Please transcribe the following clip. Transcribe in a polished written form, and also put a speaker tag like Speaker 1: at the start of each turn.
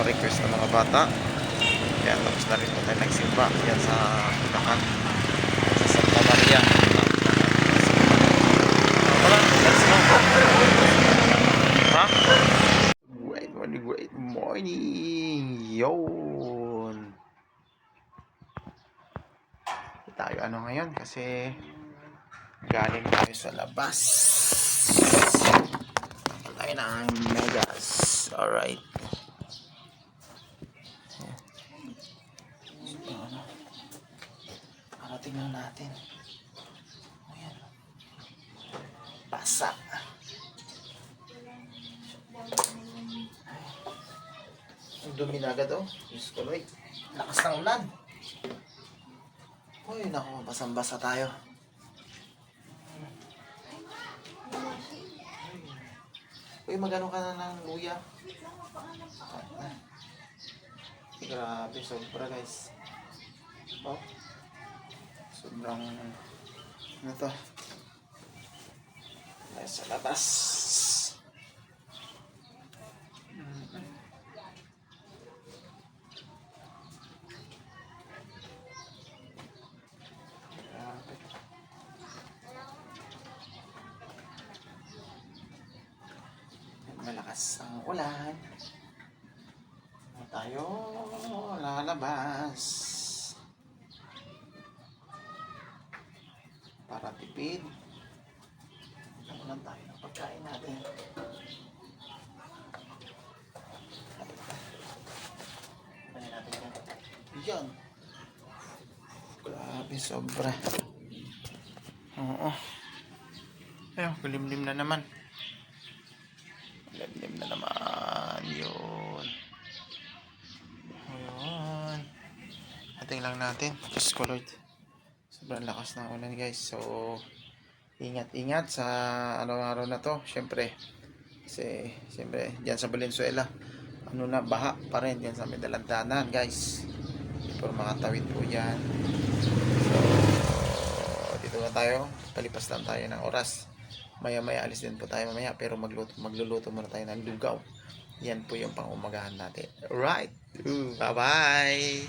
Speaker 1: request ng mga bata. Kaya tapos na rin po tayo nagsimba yan sa Bulacan, sa Santa Maria. Tara, let's go. Ha? Great morning. Yun. Tayo ano ngayon kasi galing tayo sa labas. Tayo ng Megas. Alright. Parating lang natin. Ayan. Basa. Ang dumi na agad oh. Diyos ko, Lord. Lakas ng ulan. Uy, naku, basang-basa tayo. Uy, magano ka na ng luya? Grabe, sobra guys. Oh, sobrang ano to? Nasa labas. Malakas ang ulan. Tayo lalabas para tipid. Nakunan tayo ng pagkain natin. Ano natin yan? Yan. Grabe, sobra. Oo. Ayun, kulimlim na naman. Limlim na naman. Yun. Ayun. Ating lang natin. Diyos ko, Lord. Sobrang lakas ng ulan guys. So, ingat-ingat sa araw-araw na to. Siyempre. Kasi, siyempre, dyan sa Valenzuela, ano na, baha pa rin. Dyan sa Medalantanan guys. Hindi po makatawid po dyan. So, dito na tayo. Palipas lang tayo ng oras. Maya-maya alis din po tayo mamaya, pero magluluto muna tayo ng lugaw. Yan po yung pang-umagahan natin. Alright. Bye-bye.